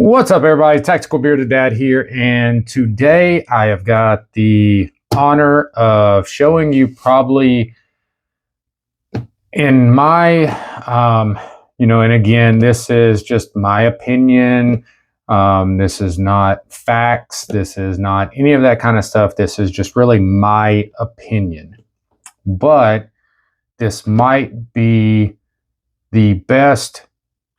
What's up, everybody? Tactical Bearded Dad here, and today I have got the honor of showing you probably in my, and again, this is just my opinion. This is not facts. This is not any of that kind of stuff. This is just really my opinion. But this might be the best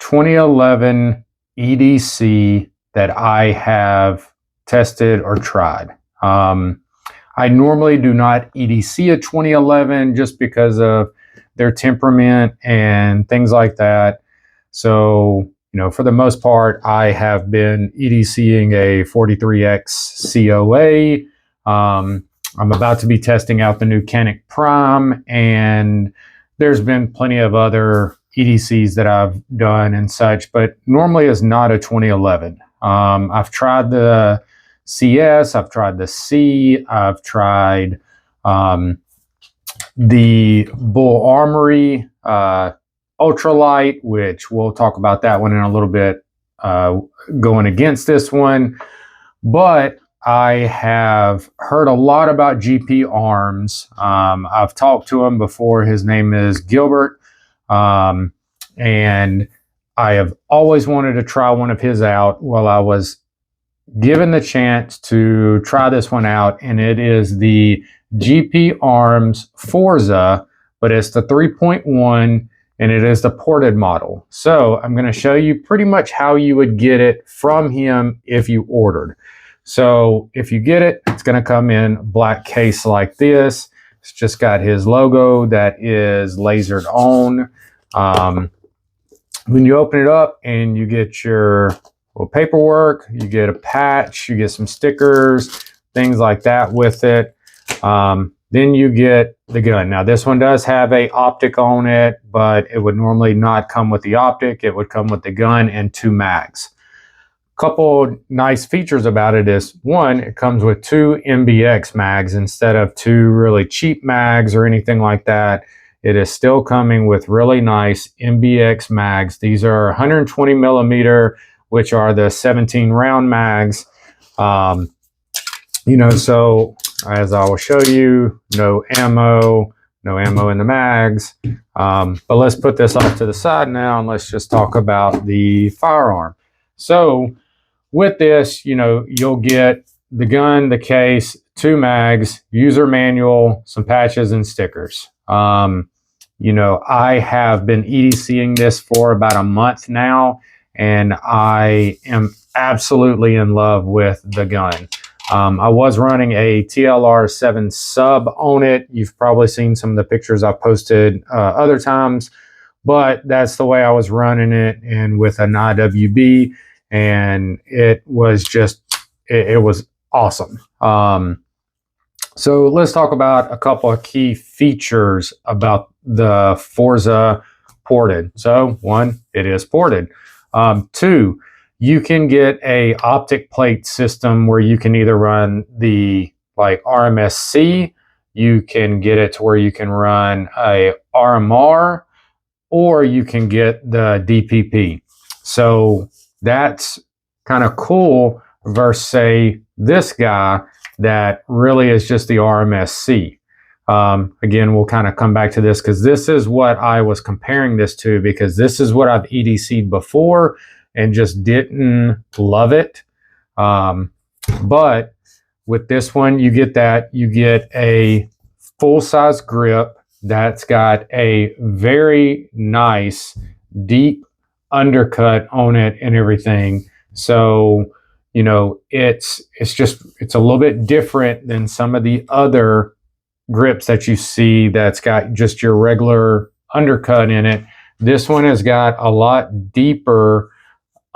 2011 EDC that I have tested or tried. I normally do not EDC a 2011 just because of their temperament and things like that. So, for the most part, I have been EDCing a 43X COA. I'm about to be testing out the new Canik Prime, and there's been plenty of other EDCs that I've done and such, but normally is not a 2011. I've tried the CS, I've tried the C, I've tried the Bull Armory ultralight, which we'll talk about that one in a little bit, going against this one. But I have heard a lot about GP Arms. I've talked to him before. His name is Gilbert. And I have always wanted to try one of his out. Well, I was given the chance to try this one out, and it is the GP Arms Forza, but it's the 3.1 and it is the ported model. So I'm going to show you pretty much how you would get it from him if you ordered. So if you get it, it's going to come in black case like this. It's just got his logo that is lasered on. When you open it up and you get your little paperwork, you get a patch, you get some stickers, things like that with it. Then you get the gun. Now this one does have a optic on it, but it would normally not come with the optic. It would come with the gun and 2 mags. Couple nice features about it is, one, it comes with 2 MBX mags instead of 2 really cheap mags or anything like that. It is still coming with really nice MBX mags. These are 120 millimeter, which are the 17 round mags. So as I will show you, no ammo in the mags. But let's put this off to the side now and let's just talk about the firearm. So with this, you'll get the gun, the case, 2 mags, user manual, some patches and stickers. I have been EDCing this for about a month now, and I am absolutely in love with the gun. I was running a TLR 7 sub on it. You've probably seen some of the pictures I've posted other times, but that's the way I was running it, and with an IWB. And it was just, it was awesome. So let's talk about a couple of key features about the Forza ported. So 1, it is ported. 2, you can get a optic plate system where you can either run the RMSC, you can get it to where you can run a RMR, or you can get the DPP. So that's kind of cool versus, say, this guy that really is just the RMSC. Again, we'll kind of come back to this because this is what I was comparing this to, because this is what I've EDC'd before and just didn't love it. But with this one, you get a full-size grip that's got a very nice, deep undercut on it and everything. So it's a little bit different than some of the other grips that you see that's got just your regular undercut in it. This one has got a lot deeper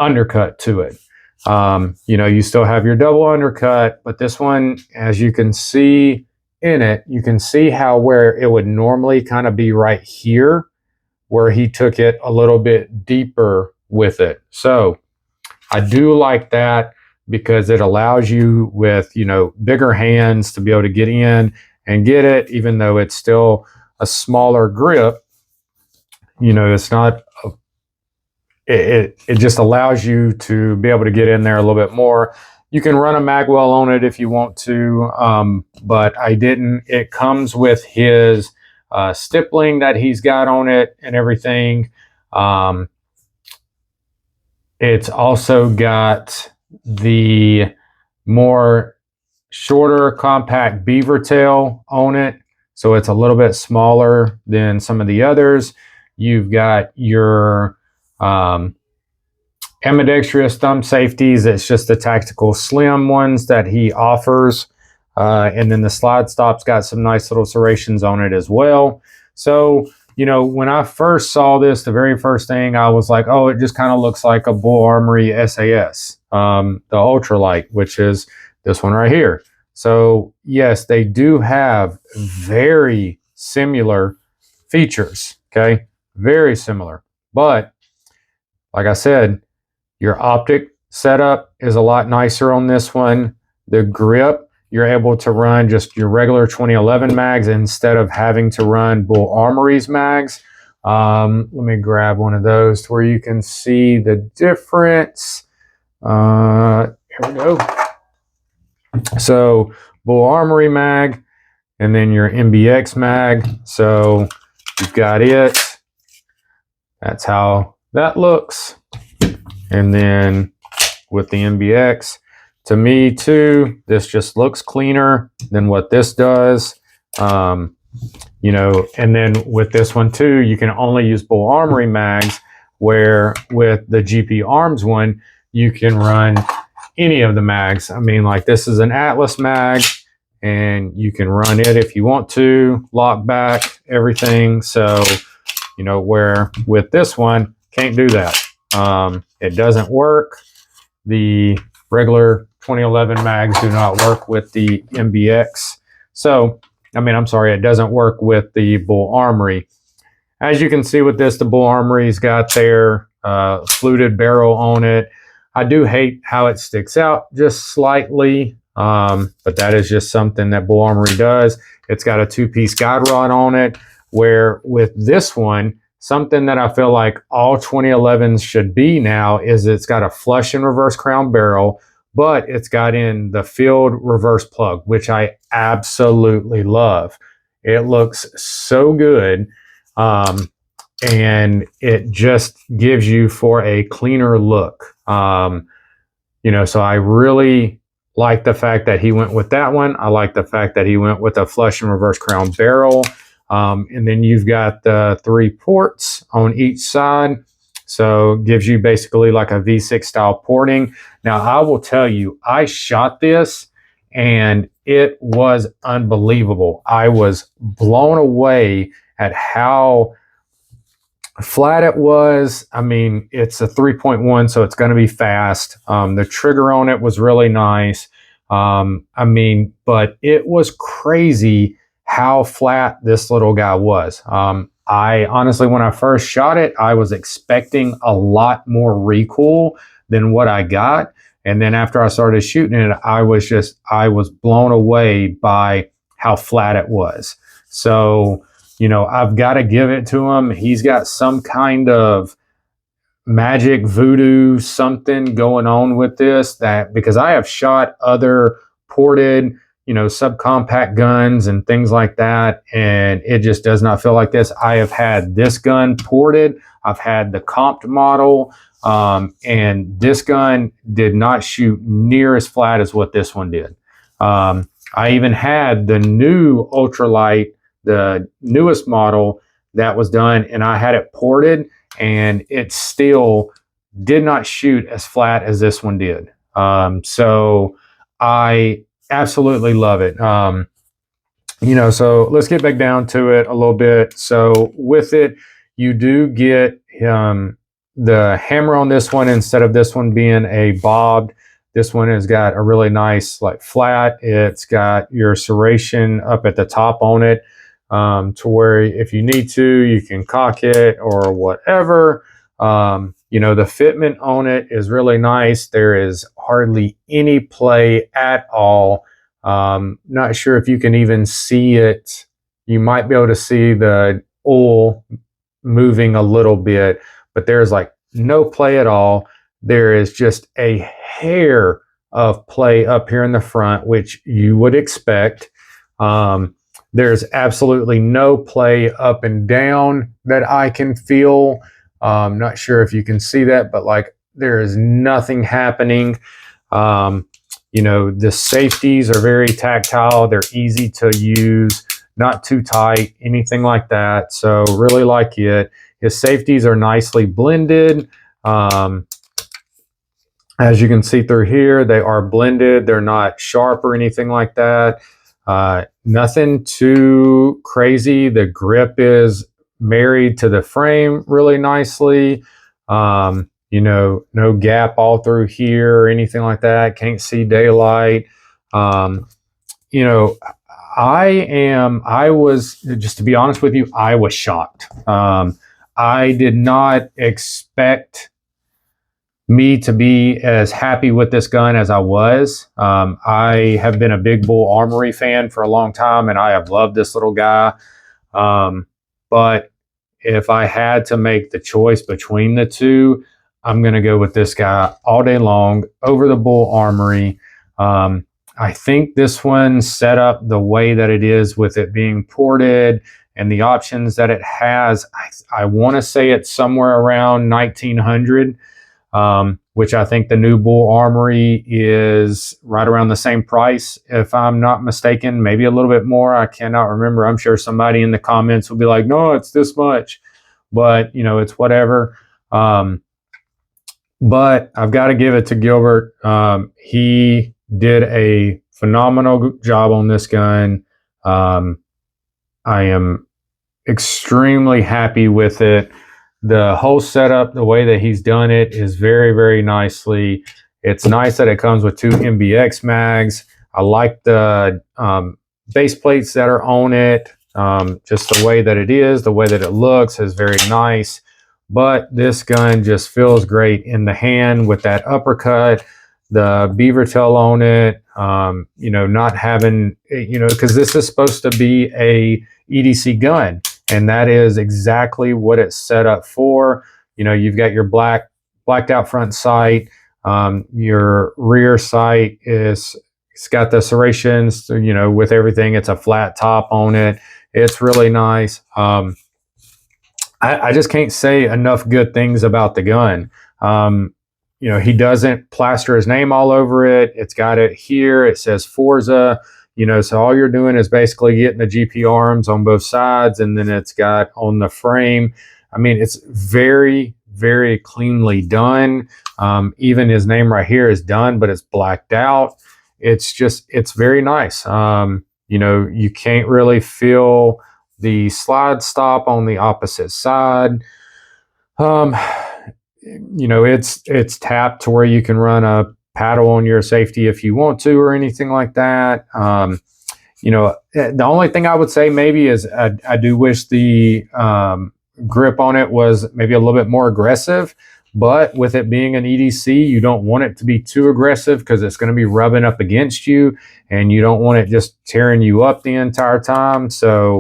undercut to it. You still have your double undercut, but this one, as you can see in it, you can see how where it would normally kind of be right here, where he took it a little bit deeper with it. So I do like that because it allows you with, bigger hands to be able to get in and get it, even though it's still a smaller grip. It's not it just allows you to be able to get in there a little bit more. You can run a magwell on it if you want to, but I didn't. It comes with his stippling that he's got on it and everything. It's also got the more shorter, compact beaver tail on it, so it's a little bit smaller than some of the others. You've got your ambidextrous thumb safeties. It's just the tactical slim ones that he offers. And then the slide stop's got some nice little serrations on it as well. So, you know, when I first saw this, the very first thing I was like, oh, it just kind of looks like a Bull Armory SAS, the ultralight, which is this one right here. So yes, they do have very similar features, okay? Very similar. But like I said, your optic setup is a lot nicer on this one. The grip, you're able to run just your regular 2011 mags instead of having to run Bull Armory's mags. Let me grab one of those to where you can see the difference. Here we go. So Bull Armory mag, and then your MBX mag. So you've got it. That's how that looks. And then with the MBX, to me too, this just looks cleaner than what this does. You know, and then with this one too, you can only use Bull Armory mags, where with the GP Arms one, you can run any of the mags. I mean, like this is an Atlas mag, and you can run it if you want to, lock back, everything. So, you know, where with this one, can't do that. It doesn't work. The regular 2011 mags do not work with the MBX. So, I mean, I'm sorry, it doesn't work with the Bull Armory. As you can see with this, the Bull Armory's got their fluted barrel on it. I do hate how it sticks out just slightly, but that is just something that Bull Armory does. It's got a two-piece guide rod on it, where with this one, something that I feel like all 2011s should be now is it's got a flush and reverse crown barrel, but it's got in the field reverse plug, which I absolutely love. It looks so good, and it just gives you for a cleaner look. You know, so I really like the fact that he went with that one. I like the fact that he went with a flush and reverse crown barrel. And then you've got the 3 ports on each side. So it gives you basically like a V6 style porting. Now, I will tell you, I shot this and it was unbelievable. I was blown away at how flat it was. I mean, it's a 3.1, so it's going to be fast. The trigger on it was really nice. I mean, but it was crazy how flat this little guy was. I honestly, when I first shot it, I was expecting a lot more recoil than what I got. And then after I started shooting it, I was blown away by how flat it was. So, you know, I've got to give it to him. He's got some kind of magic voodoo something going on with this, that because I have shot other ported, you know, subcompact guns and things like that, and it just does not feel like this. I have had this gun ported. I've had the comped model, and this gun did not shoot near as flat as what this one did. I even had the new ultralight, the newest model that was done, and I had it ported, and it still did not shoot as flat as this one did. So I absolutely love it. You know, so let's get back down to it a little bit. So with it, you do get the hammer on this one, instead of this one being a bobbed, this one has got a really nice like flat. It's got your serration up at the top on it, to where if you need to, you can cock it or whatever. You know, the fitment on it is really nice. There is hardly any play at all. Not sure if you can even see it. You might be able to see the oil moving a little bit, but there's like no play at all. There is just a hair of play up here in the front, which you would expect. There's absolutely no play up and down that I can feel. Not sure if you can see that, but like there is nothing happening. You know, the safeties are very tactile. They're easy to use, not too tight, anything like that. So really like it. His safeties are nicely blended. As you can see through here, they are blended. They're not sharp or anything like that. Nothing too crazy. The grip is married to the frame really nicely. You know, no gap all through here or anything like that. Can't see daylight. You know, I was, just to be honest with you, I was shocked. I did not expect me to be as happy with this gun as I was. I have been a big bull Armory fan for a long time, and I have loved this little guy. But if I had to make the choice between the two, I'm going to go with this guy all day long over the bull Armory. I think this one set up the way that it is with it being ported and the options that it has. I want to say it's somewhere around 1900. Which I think the new bull Armory is right around the same price, if I'm not mistaken, maybe a little bit more. I cannot remember. I'm sure somebody in the comments will be like, no, it's this much, but you know, it's whatever. But I've got to give it to Gilbert. He did a phenomenal job on this gun. I am extremely happy with it. The whole setup, the way that he's done it is very, very nicely. It's nice that it comes with 2 MBX mags. I like the base plates that are on it. Just the way that it is, the way that it looks is very nice. But this gun just feels great in the hand with that uppercut, the beaver tail on it. You know, not having, you know, because this is supposed to be a EDC gun. And that is exactly what it's set up for. You know, you've got your blacked out front sight. Your rear sight it's got the serrations, you know, with everything. It's a flat top on it. It's really nice. I just can't say enough good things about the gun. You know, he doesn't plaster his name all over it. It's got it here. It says Forza. You know, so all you're doing is basically getting the GP arms on both sides, and then it's got on the frame. I mean, it's very, very cleanly done. Even his name right here is done, but it's blacked out. It's just, it's very nice. You know, you can't really feel the slide stop on the opposite side. You know, it's tapped to where you can run a paddle on your safety if you want to or anything like that. You know, the only thing I would say maybe is I do wish the grip on it was maybe a little bit more aggressive, but with it being an EDC, you don't want it to be too aggressive because it's going to be rubbing up against you and you don't want it just tearing you up the entire time. So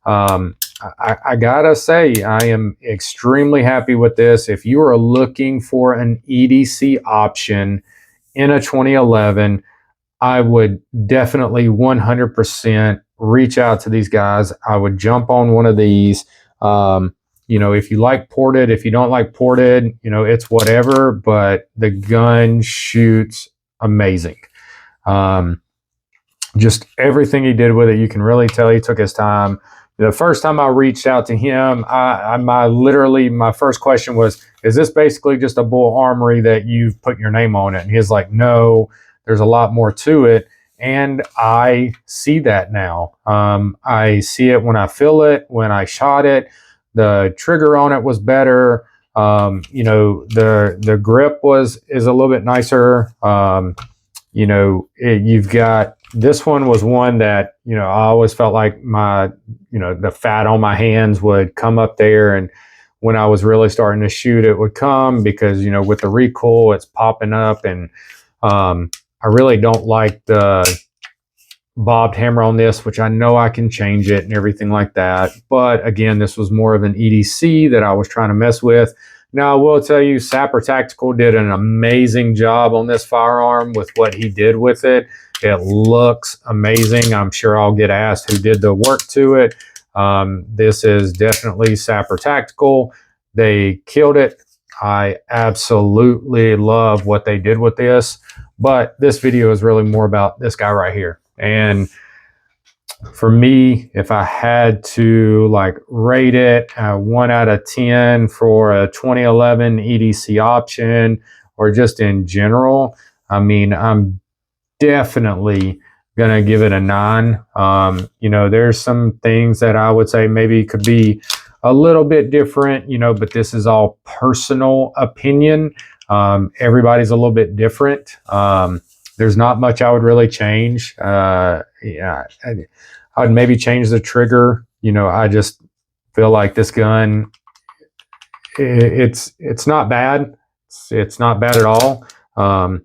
I gotta say, I am extremely happy with this. If you are looking for an EDC option in a 2011, I would definitely 100% reach out to these guys. I would jump on one of these. You know, if you like ported, if you don't like ported, you know, it's whatever, but the gun shoots amazing. Just everything he did with it, you can really tell he took his time. The first time I reached out to him, my first question was, is this basically just a bull Armory that you've put your name on it? And he's like, no, there's a lot more to it. And I see that now. I see it when I feel it, when I shot it. The trigger on it was better. You know, the grip is a little bit nicer. You know, you've got, this one was one that, you know, I always felt like the fat on my hands would come up there. And when I was really starting to shoot, it would come because, you know, with the recoil, it's popping up. And I really don't like the bobbed hammer on this, which I know I can change it and everything like that. But again, this was more of an EDC that I was trying to mess with. Now, I will tell you, Sapper Tactical did an amazing job on this firearm with what he did with it. It looks amazing. I'm sure I'll get asked who did the work to it. This is definitely Sapper Tactical. They killed it. I absolutely love what they did with this. But this video is really more about this guy right here. And for me, if I had to like rate it 1 out of 10 for a 2011 EDC option or just in general, I mean, I'm definitely gonna give it a 9. You know, there's some things that I would say maybe could be a little bit different, you know, but this is all personal opinion. Everybody's a little bit different. There's not much I would really change. Yeah, I would maybe change the trigger. You know, I just feel like this gun, it's not bad. It's not bad at all. I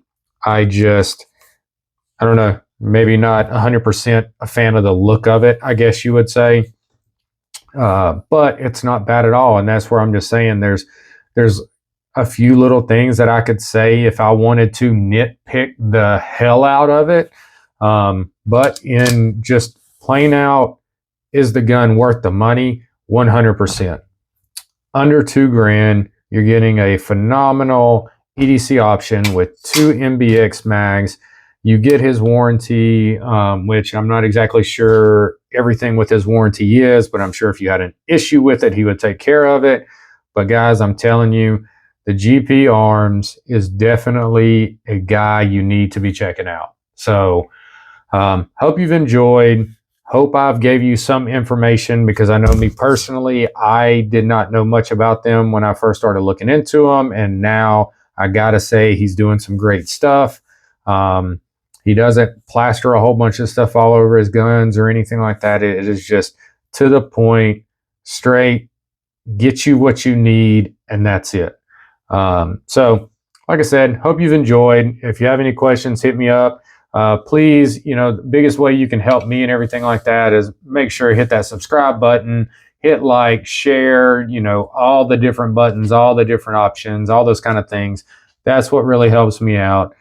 don't know, maybe not 100% a fan of the look of it, I guess you would say. But it's not bad at all. And that's where I'm just saying there's a few little things that I could say if I wanted to nitpick the hell out of it. But in just plain out, is the gun worth the money? 100%. Under $2,000, you're getting a phenomenal EDC option with 2 MBX mags. You get his warranty, which I'm not exactly sure everything with his warranty is, but I'm sure if you had an issue with it, he would take care of it. But guys, I'm telling you, the GP Arms is definitely a guy you need to be checking out. So hope you've enjoyed. Hope I've gave you some information, because I know me personally, I did not know much about them when I first started looking into them. And now I got to say he's doing some great stuff. He doesn't plaster a whole bunch of stuff all over his guns or anything like that. It is just to the point, straight, get you what you need, and that's it. So like I said, hope you've enjoyed. If you have any questions, hit me up. Please, you know, the biggest way you can help me and everything like that is make sure you hit that subscribe button, hit like, share, you know, all the different buttons, all the different options, all those kind of things. That's what really helps me out.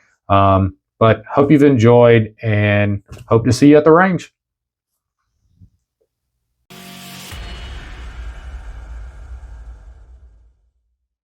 But hope you've enjoyed, and hope to see you at the range.